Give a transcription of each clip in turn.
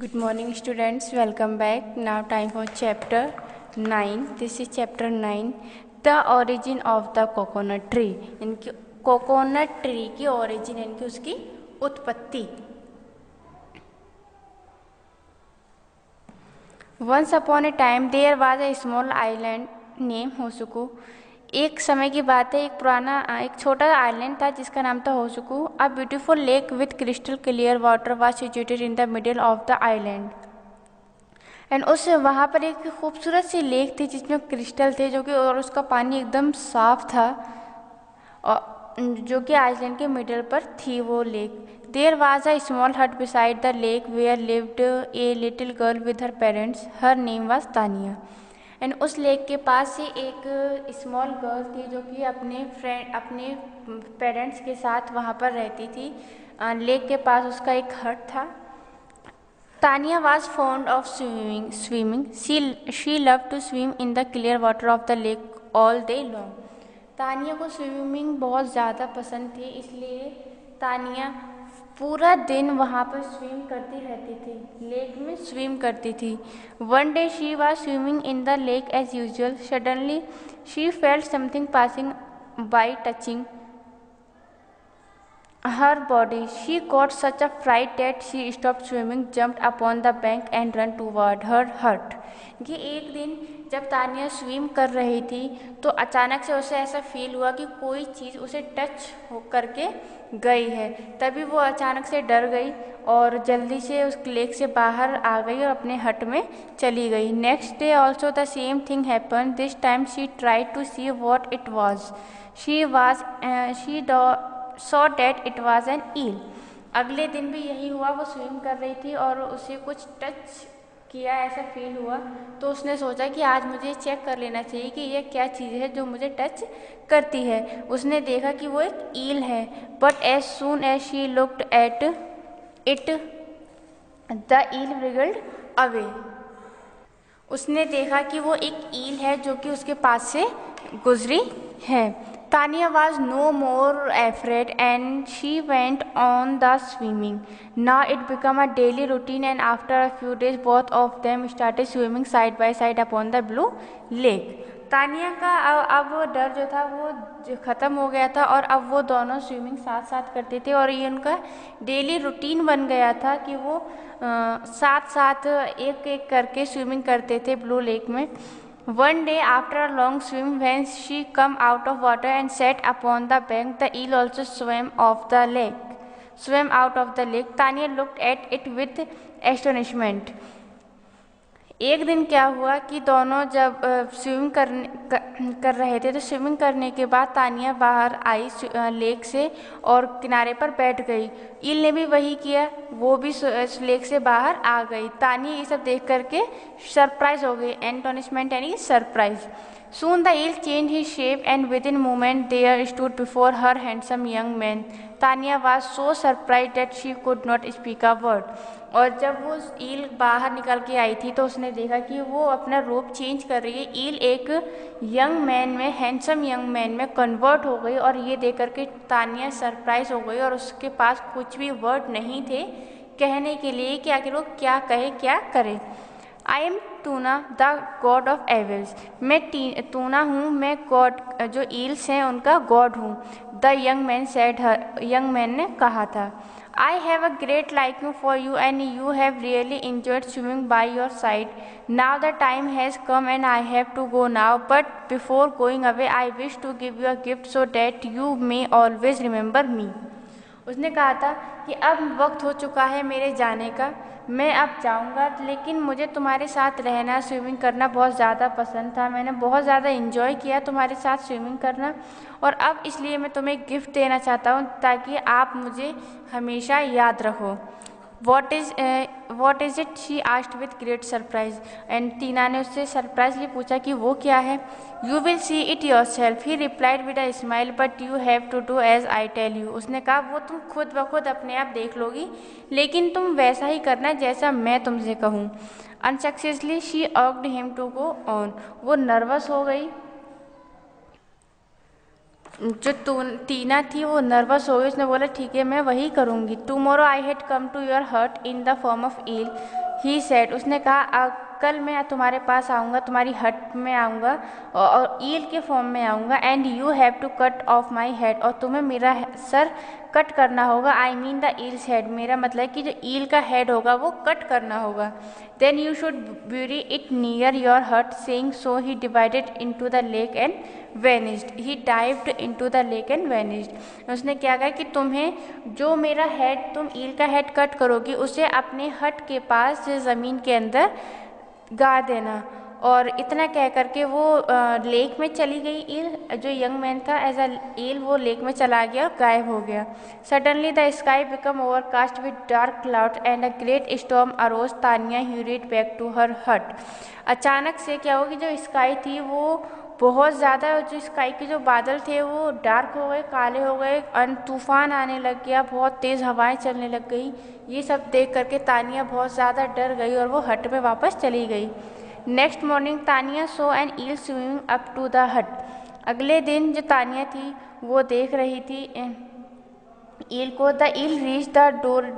Good morning students, welcome back. Now time for chapter 9. This is chapter 9, the origin of the coconut tree. इनकी coconut tree की origin इनकी उसकी उत्पत्ति. Once upon a time there was a small island named Hosuku. एक समय की बात है, एक छोटा आइलैंड था जिसका नाम था होसुकू. A beautiful lake with crystal clear water was situated in the middle of the island. And वहाँ पर एक खूबसूरत सी लेक थी जिसमें क्रिस्टल थे और उसका पानी एकदम साफ था, और जो कि आइलैंड के मिडिल पर थी वो lake. There was a small hut beside the lake where lived a little girl with her parents. Her name was Tania. And उस लेक के पास ही एक स्मॉल गर्ल थी जो कि अपने पेरेंट्स के साथ वहाँ पर रहती थी. लेक के पास उसका एक हट था. Tania was fond of swimming. She love to swim in the clear water of the lake all day long. Tania को स्विमिंग बहुत ज़्यादा पसंद थी, इसलिए तानिया पूरा दिन वहाँ पर स्विम करती रहती थी, लेक में स्विम करती थी. One day she was swimming in the lake as usual. Suddenly she felt something passing by touching her body. She got such a fright that she stopped swimming, jumped upon the bank and ran toward her hut. कि एक दिन जब Tania swim कर रही थी तो अचानक से उसे ऐसा फील हुआ कि कोई चीज़ उसे टच हो करके गई है. तभी वो अचानक से डर गई और जल्दी से उस लेक से बाहर आ गई और अपने हट में चली गई. Next day also the same thing happen. This time she tried to see what it was. She saw that it was an eel. अगले दिन भी यही हुआ. वो स्विम कर रही थी और उसे कुछ टच किया, ऐसा फील हुआ. तो उसने सोचा कि आज मुझे चेक कर लेना चाहिए कि ये क्या चीज़ है जो मुझे टच करती है. उसने देखा कि वो एक ईल है. But as soon as she looked at it the eel wriggled away. उसने देखा कि वो एक ईल है जो कि उसके पास से गुजरी है. Tanya was no more afraid and she went on the swimming. Now it became a daily routine and after a few days both of them started swimming side by side upon the blue lake. Tania का अब डर जो था वो ख़त्म हो गया था और अब वो दोनों स्विमिंग साथ साथ करते थे और ये उनका डेली रूटीन बन गया था कि वो साथ साथ एक एक करके स्विमिंग करते थे ब्लू लेक में. One day after a long swim, when she came out of water and sat upon the bank, the eel also swam out of the lake. Tanya looked at it with astonishment. एक दिन क्या हुआ कि दोनों जब swimming कर रहे थे तो स्विमिंग करने के बाद तानिया बाहर आई लेक से और किनारे पर बैठ गई. ईल ने भी वही किया, वो भी लेक से बाहर आ गई. तानिया ये सब देख करके सरप्राइज हो गई. एस्टोनिशमेंट यानी surprise. Soon the eel changed his shape and within a moment there stood before her handsome young man. Tanya was so surprised that she could not speak a word. और जब वो ईल बाहर निकल के आई थी तो उसने देखा कि वो अपना रूप चेंज कर रही है. ईल एक यंग मैन में, हैंडसम यंग मैन में कन्वर्ट हो गई और ये देख करके तानिया सरप्राइज हो गई और उसके पास कुछ भी वर्ड नहीं थे कहने के लिए कि आखिर वो क्या कहे क्या करे. I am tuna the God of evils. मैं टूना हूँ, मैं गॉड जो ईल्स हैं उनका गॉड हूँ. The young man said her. Young man ने कहा था. I have a great liking for you and you have really enjoyed swimming by your side. Now the time has come and I have to go now. But before going away, I wish to give you a gift so that you may always remember me. उसने कहा था कि अब वक्त हो चुका है मेरे जाने का, मैं अब जाऊंगा, लेकिन मुझे तुम्हारे साथ रहना, स्विमिंग करना बहुत ज़्यादा पसंद था. मैंने बहुत ज़्यादा इन्जॉय किया तुम्हारे साथ स्विमिंग करना और अब इसलिए मैं तुम्हें गिफ्ट देना चाहता हूँ ताकि आप मुझे हमेशा याद रखो. What is it she asked with great surprise. And Tina ने उससे सरप्राइजली पूछा कि वो क्या है. You will see it yourself. He replied with a smile. But you have to do as I tell you. उसने कहा वो तुम खुद ब खुद अपने आप देख लोगी, लेकिन तुम वैसा ही करना जैसा मैं तुमसे कहूँ. Unsuccessfully she urged him to go on. वो नर्वस हो गई. जो टीना थी वो नर्वस हो गई. उसने बोला ठीक है मैं वही करूँगी. Tomorrow I had come to your hut in the form of eel. He said, उसने कहा कल मैं तुम्हारे पास आऊँगा, तुम्हारी हट में आऊँगा और ईल के फॉर्म में आऊँगा, and you have to cut off my head, और तुम्हें मेरा सर कट करना होगा। I mean the eel's head, मेरा मतलब है कि जो ईल का हेड होगा वो कट करना होगा। Then you should bury it near your hut, saying so he divided into the lake and vanished, he dived into the lake and vanished. उसने क्या कहा कि तुम्हें जो मेरा हेड, तुम ईल का हेड कट करोगी, उसे अपने हट के पास ज़मीन के अंदर गा देना। और इतना कह करके वो लेक में चली गई ईल। जो यंग मैन था एज अ ईल वो लेक में चला गया और गायब हो गया। Suddenly the sky become overcast with dark cloud and a great storm arose, Tania hurried back to her hut. अचानक से क्या हुआ कि जो स्काई थी वो बहुत ज़्यादा, जो स्काई के जो बादल थे वो डार्क हो गए, काले हो गए, तूफान आने लग गया, बहुत तेज़ हवाएं चलने लग गई। ये सब देख करके तानिया बहुत ज़्यादा डर गई और वो हट में वापस चली गई। Next morning Tania saw an eel swimming up to the hut. अगले दिन जो तानिया थी वो देख रही थी ईल को। The eel reach the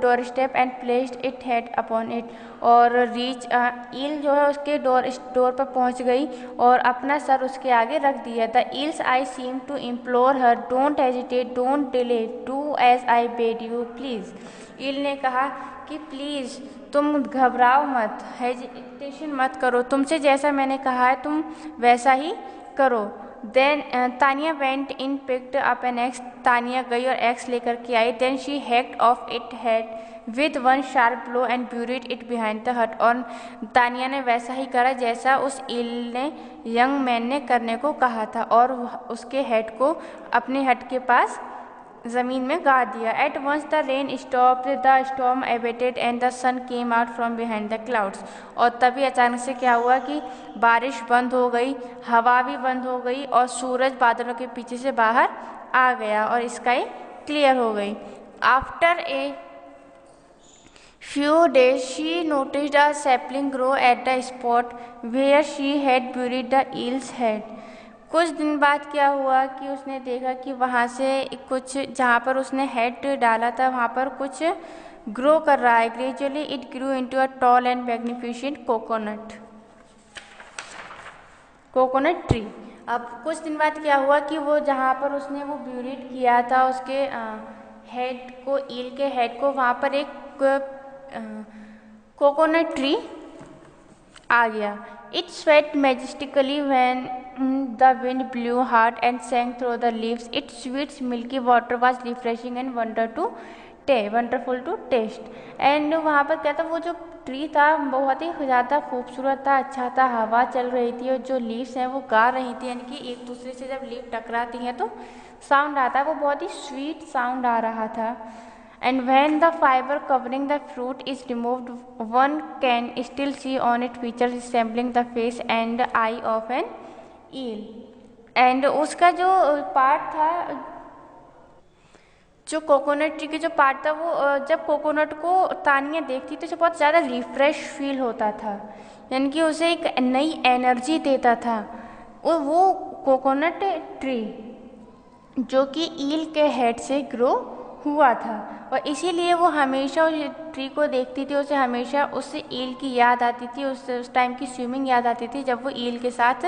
door step and placed it head upon it, और ईल जो है उसके डोर पर पहुंच गई और अपना सर उसके आगे रख दिया। The eels I seem to implore her, don't hesitate, don't delay, do as I bade you please. Eel ने कहा कि प्लीज़ तुम घबराओ मत, हेजिटेशन मत करो, तुमसे जैसा मैंने कहा है तुम वैसा ही करो। Then Tania went in picked up an axe, Tania गई और एक्स लेकर के आई। Then she hacked off it head with one sharp blow and buried it behind the hut, और तानिया ने वैसा ही करा जैसा उस ईल ने यंग मैन ने करने को कहा था, और उसके हेड को अपने हट के पास ज़मीन में गा दिया। At once the rain stopped, the storm abated and the sun came out from behind the clouds, और तभी अचानक से क्या हुआ कि बारिश बंद हो गई, हवा भी बंद हो गई और सूरज बादलों के पीछे से बाहर आ गया और स्काई क्लियर हो गई। After a few days she noticed a sapling grow at the spot where she had buried the eel's head. कुछ दिन बाद क्या हुआ कि उसने देखा कि वहाँ से कुछ, जहाँ पर उसने हेड डाला था वहाँ पर कुछ ग्रो कर रहा है। Gradually it grew into a tall and magnificent coconut tree. अब कुछ दिन बाद क्या हुआ कि वो जहाँ पर उसने वो ब्यूरिड किया था उसके हेड को, ईल के हेड को, वहाँ पर एक कोकोनट ट्री आ गया। It sweat majestically when the wind blew hard and sang through the leaves. Its sweet milky water was refreshing and wonderful to taste. And वहाँ पर क्या था, वो जो ट्री था बहुत ही ज़्यादा खूबसूरत था, अच्छा था, हवा चल रही थी और जो लीव्स हैं वो गा रही थी, यानी कि एक दूसरे से जब लीव टकराती हैं तो साउंड आता है, वो बहुत ही स्वीट साउंड आ रहा था। And when the fiber covering the fruit is removed, one can still see on it features resembling the face and eye of an eel. And उसका जो पार्ट था, जो कोकोनट ट्री के जो पार्ट था, वो जब कोकोनट को तानिया देखती तो उसे बहुत ज़्यादा रिफ्रेश फील होता था, यानी कि उसे एक नई एनर्जी देता था। वो कोकोनट ट्री जो कि ईल के हेड से ग्रो हुआ था, और इसीलिए वो हमेशा उस ट्री को देखती थी, उसे हमेशा उससे ईल की याद आती थी, उस टाइम की स्विमिंग याद आती थी जब वो ईल के साथ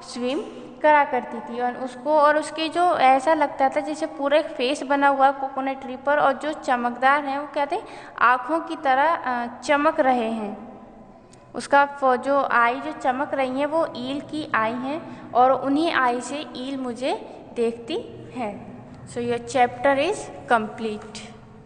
स्विम करा करती थी। और उसको, और उसके जो ऐसा लगता था जैसे पूरा एक फेस बना हुआ कोकोनट ट्री पर, और जो चमकदार हैं वो कहते आँखों की तरह चमक रहे हैं। उसका जो आई जो चमक रही हैं वो ईल की आई हैं, और उन्हीं आई से ईल मुझे देखती है। So your chapter is complete.